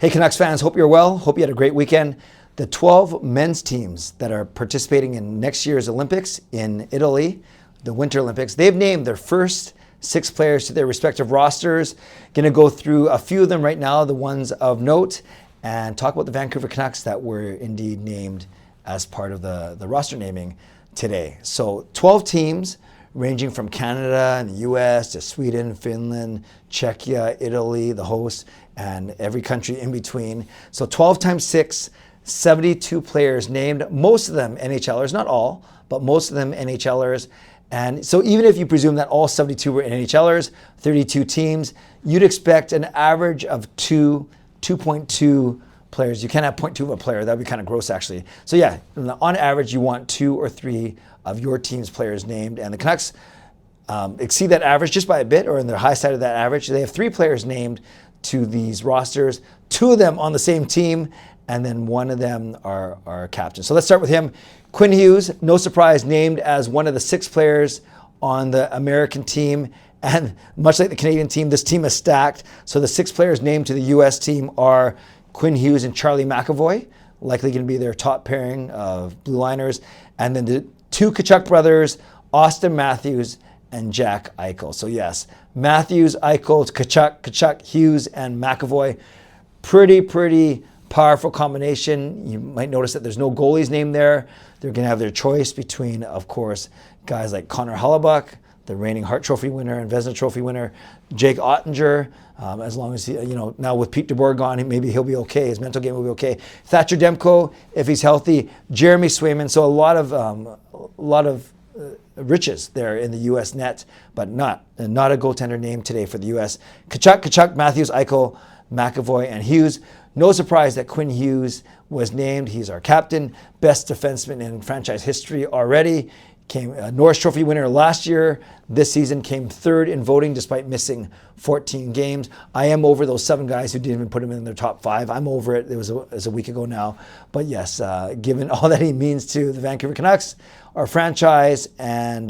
Hey Canucks fans, hope you're well. Hope you had a great weekend. The 12 men's teams that are participating in next year's Olympics in Italy, the Winter Olympics, they've named their first 6 players to their respective rosters. Going to go through a few of them right now, the ones of note, and talk about the Vancouver Canucks that were indeed named as part of the roster naming today. So 12 teams ranging from Canada and the US to Sweden, Finland, Czechia, Italy, the host, and every country in between. So 12 times 6, 72 players named, most of them NHLers, not all, but most of them NHLers. And so even if you presume that all 72 were NHLers, 32 teams, you'd expect an average of 2.2 players. You can't have 0.2 of a player. That would be kind of gross, actually. So yeah, on average, you want 2 or 3 of your team's players named. And the Canucks exceed that average just by a bit, or in the high side of that average. They have 3 players named to these rosters, 2 of them on the same team, and then 1 of them are captains. So let's start with him. Quinn Hughes, no surprise, named as one of the 6 players on the American team. And much like the Canadian team, this team is stacked. So the 6 players named to the US team are Quinn Hughes and Charlie McAvoy, likely going to be their top pairing of blue liners. And then the 2 Canuck brothers, Austin Matthews and Jack Eichel. So yes, Matthews, Eichel, Canuck, Hughes, and McAvoy. Pretty powerful combination. You might notice that there's no goalies named there. They're going to have their choice between, of course, guys like Connor Hellebuyck, the reigning Hart Trophy winner and Vezina Trophy winner, Jake Ottinger, as long as he, now with Pete DeBoer gone, maybe he'll be okay. His mental game will be okay. Thatcher Demko, if he's healthy. Jeremy Swayman. So a lot of riches there in the U.S. net, but not a goaltender named today for the U.S. Kachuk, Matthews, Eichel, McAvoy, and Hughes. No surprise that Quinn Hughes was named. He's our captain, best defenseman in franchise history already. Came a Norris Trophy winner last year. This season came 3rd in voting despite missing 14 games. I am over those 7 guys who didn't even put him in their top 5. I'm over it. It was a week ago now. But yes, given all that he means to the Vancouver Canucks, our franchise, and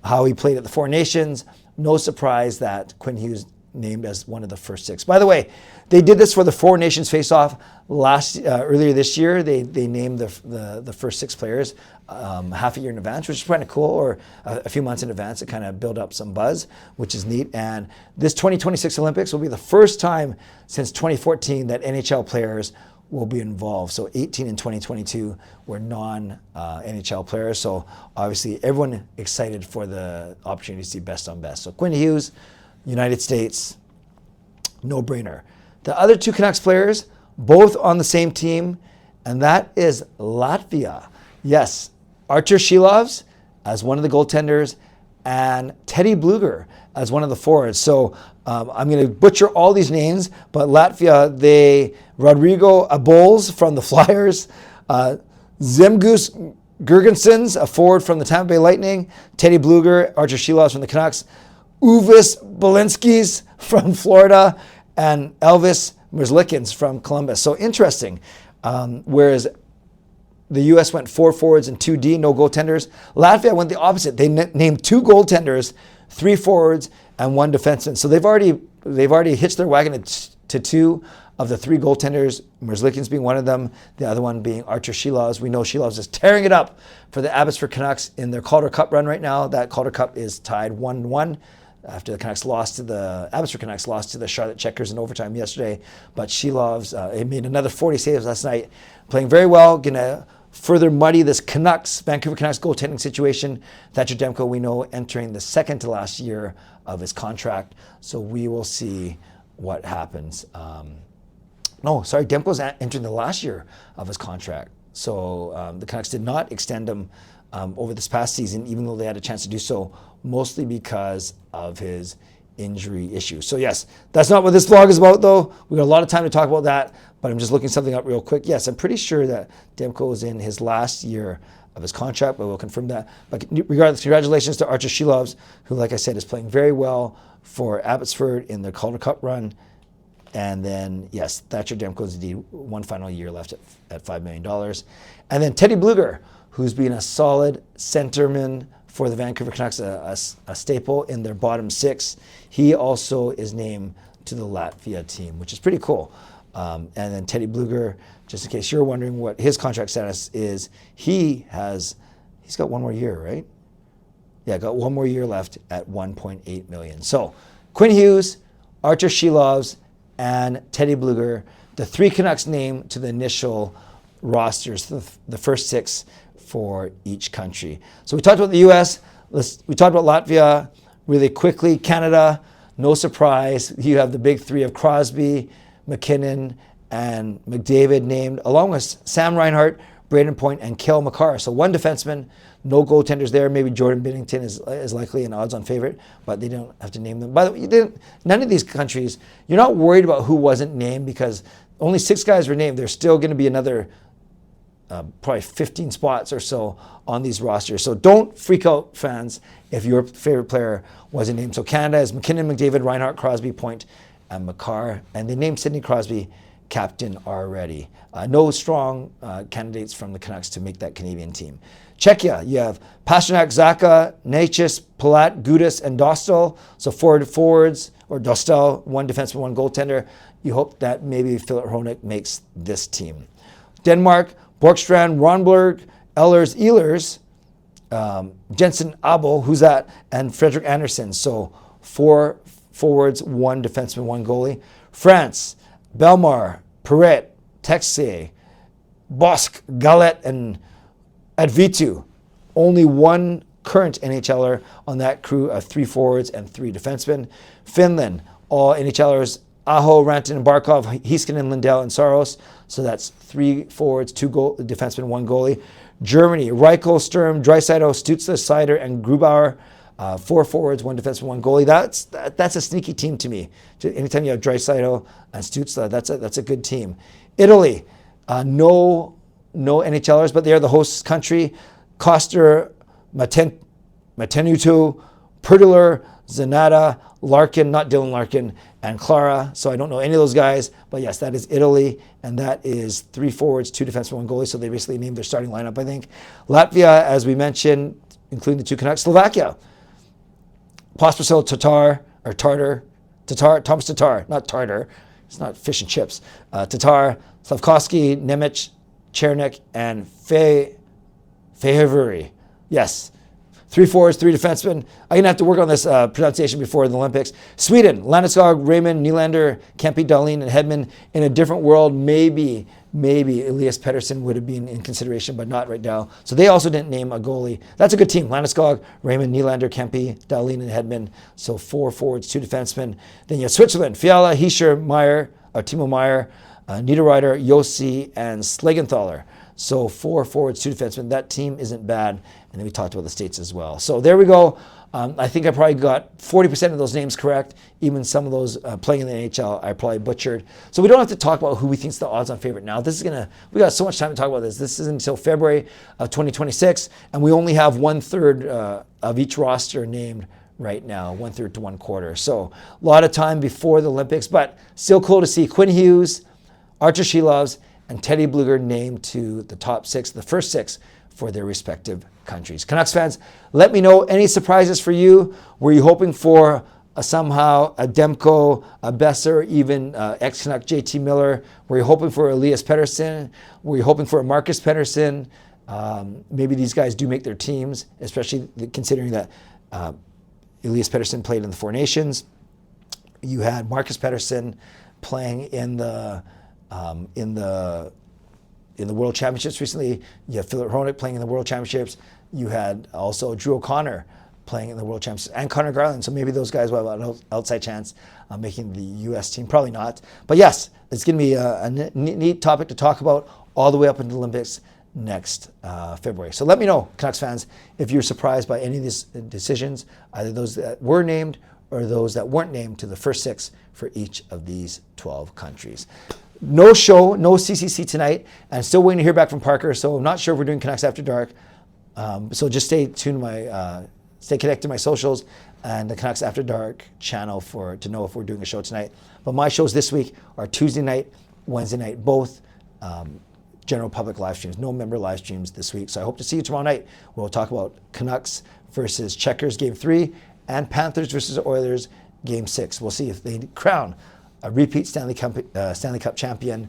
how he played at the 4 Nations, no surprise that Quinn Hughes named as one of the first 6. By the way, they did this for the 4 Nations face-off earlier this year. They named the first 6 players half a year in advance, which is kind of cool, or a few months in advance to kind of build up some buzz, which is neat. And this 2026 Olympics will be the first time since 2014 that NHL players will be involved. So 18 in 2022 were non-NHL players. So obviously everyone excited for the opportunity to see best on best. So Quinn Hughes, United States, no-brainer. The other 2 Canucks players, both on the same team, and that is Latvia. Yes, Arturs Silovs as one of the goaltenders, and Teddy Blueger as one of the forwards. So I'm going to butcher all these names, but Latvia, Rodrigo Abols from the Flyers, Zemgus Girgensons, a forward from the Tampa Bay Lightning, Teddy Blueger, Arturs Silovs from the Canucks, Uvis Balinskis from Florida, and Elvis Merzlikins from Columbus. So interesting. Whereas the U.S. went 4 forwards and 2 D, no goaltenders. Latvia went the opposite. They named 2 goaltenders, 3 forwards, and 1 defenseman. So they've already hitched their wagon to 2 of the 3 goaltenders, Merzlikins being one of them, the other one being Arturs Silovs. We know Silovs is tearing it up for the Abbotsford Canucks in their Calder Cup run right now. That Calder Cup is tied 1-1. After the Abbotsford Canucks lost to the Charlotte Checkers in overtime yesterday. But Silovs, he made another 40 saves last night, playing very well, going to further muddy this Vancouver Canucks goaltending situation. Thatcher Demko, we know, entering the 2nd to last year of his contract. So we will see what happens. Demko's entering the last year of his contract. So the Canucks did not extend him over this past season, even though they had a chance to do so, mostly because of his injury issues. So yes, that's not what this vlog is about, though. We got a lot of time to talk about that, but I'm just looking something up real quick. Yes, I'm pretty sure that Demko is in his last year of his contract, but we'll confirm that. But regardless, congratulations to Arturs Silovs, who, like I said, is playing very well for Abbotsford in their Calder Cup run. And then, yes, Thatcher Demko's indeed 1 final year left at $5 million. And then Teddy Blueger, who's been a solid centerman for the Vancouver Canucks, a staple in their bottom 6. He also is named to the Latvia team, which is pretty cool. And then Teddy Blueger, just in case you're wondering what his contract status is, he's got one more year, right? Yeah, got one more year left at $1.8 million. So Quinn Hughes, Arturs Silovs, and Teddy Blueger, the three Canucks named to the initial rosters, the first six for each country. So we talked about the U.S., we talked about Latvia really quickly. Canada, no surprise. You have the big three of Crosby, McKinnon, and McDavid named, along with Sam Reinhart, Braden Point, and Cale Makar. So one defenseman, no goaltenders there. Maybe Jordan Binnington is likely an odds-on favorite, but they don't have to name them. By the way, none of these countries, you're not worried about who wasn't named because only 6 guys were named. There's still going to be another probably 15 spots or so on these rosters. So don't freak out, fans, if your favorite player wasn't named. So Canada is McKinnon, McDavid, Reinhart, Crosby, Point, and Makar. And they named Sidney Crosby captain already. No strong candidates from the Canucks to make that Canadian team. Czechia, you have Pastrnak, Zaka, Necas, Palat, Gudas, and Dostal. So forwards, or Dostal, one defenseman, one goaltender. You hope that maybe Philip Hronek makes this team. Denmark, Borkstrand, Ronberg, Ehlers, Jensen Abel, who's that, and Frederick Anderson. So 4 forwards, 1 defenseman, 1 goalie. France, Belmar, Perret, Texier, Bosk, Gallet, and Advitu. Only 1 current NHLer on that crew of 3 forwards and 3 defensemen. Finland, all NHLers, Aho, Rantanen, and Barkov, Heiskanen, Lindell, and Saros. So that's 3 forwards, 2 defensemen, 1 goalie. Germany, Reichel, Sturm, Draisaitl, Stützle, Seider, and Grubauer. 4 forwards, 1 defenseman, 1 goalie. That's a sneaky team to me. Anytime you have Draisaitl and Stützle, that's a good team. Italy, no NHLers, but they are the host country. Koster, Matenuto, Pertler, Zanata, Larkin, not Dylan Larkin, and Clara. So I don't know any of those guys, but yes, that is Italy, and that is 3 forwards, 2 defensemen, 1 goalie. So they basically named their starting lineup, I think. Latvia, as we mentioned, including the 2 Canucks. Slovakia, Pospisil, Thomas Tatar, not Tartar. It's not fish and chips. Tatar, Slavkovsky, Nemec, Chernik, and Fehervary. Yes. 3 forwards, 3 defensemen. I'm going to have to work on this pronunciation before the Olympics. Sweden, Landeskog, Raymond, Nylander, Kempe, Dahlin, and Hedman. In a different world, maybe Elias Pettersson would have been in consideration, but not right now. So they also didn't name a goalie. That's a good team. Landeskog, Raymond, Nylander, Kempe, Dahlin, and Hedman. So 4 forwards, 2 defensemen. Then you have Switzerland, Fiala, Hischer, Timo Meyer, Niederreiter, Yossi, and Schlegenthaler. So 4 forwards, 2 defensemen. That team isn't bad. And then we talked about the States as well. So there we go. I think I probably got 40% of those names correct. Even some of those playing in the NHL, I probably butchered. So we don't have to talk about who we think is the odds-on favorite now. We got so much time to talk about this. This isn't until February of 2026, and we only have 1/3 of each roster named right now, 1/3 to 1/4. So a lot of time before the Olympics, but still cool to see Quinn Hughes, Arturs Silovs, and Teddy Blueger named to the top 6, the first 6 for their respective countries. Canucks fans, let me know any surprises for you. Were you hoping for somehow a Demko, a Besser, even ex-Canuck JT Miller? Were you hoping for Elias Pettersson? Were you hoping for a Marcus Pettersson? Maybe these guys do make their teams, especially considering that Elias Pettersson played in the 4 Nations. You had Marcus Pettersson playing in the World Championships recently. You have Philip Hronek playing in the World Championships. You had also Drew O'Connor playing in the World Championships, and Connor Garland. So maybe those guys will have an outside chance of making the U.S. team. Probably not. But yes, it's going to be a neat topic to talk about all the way up into the Olympics next February. So let me know, Canucks fans, if you're surprised by any of these decisions, either those that were named or those that weren't named to the first 6 for each of these 12 countries. No show, no CCC tonight, and still waiting to hear back from Parker. So I'm not sure if we're doing Canucks After Dark. So just stay tuned stay connected to my socials and the Canucks After Dark channel to know if we're doing a show tonight. But my shows this week are Tuesday night, Wednesday night, both general public live streams. No member live streams this week. So I hope to see you tomorrow night. We'll talk about Canucks versus Checkers Game 3 and Panthers versus Oilers Game 6. We'll see if they crown a repeat Stanley Cup champion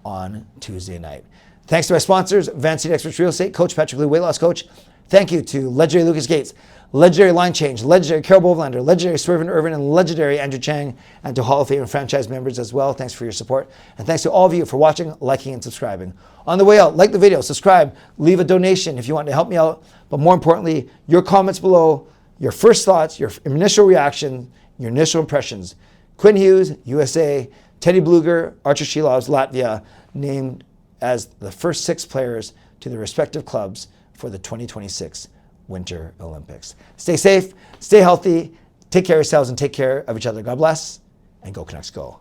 on Tuesday night. Thanks to my sponsors, Vancity Experts Real Estate, Coach Patrick Lee, weight loss coach. Thank you to legendary Lucas Gates, legendary Line Change, legendary Carol Bovlander, legendary Swervin Irvin, and legendary Andrew Chang, and to Hall of Fame and franchise members as well. Thanks for your support. And thanks to all of you for watching, liking, and subscribing. On the way out, like the video, subscribe, leave a donation if you want to help me out. But more importantly, your comments below, your first thoughts, your initial reaction, your initial impressions. Quinn Hughes, USA, Teddy Blueger, Arturs Silovs, Latvia, named as the first 6 players to their respective clubs for the 2026 Winter Olympics. Stay safe, stay healthy, take care of yourselves and take care of each other. God bless, and go Canucks go.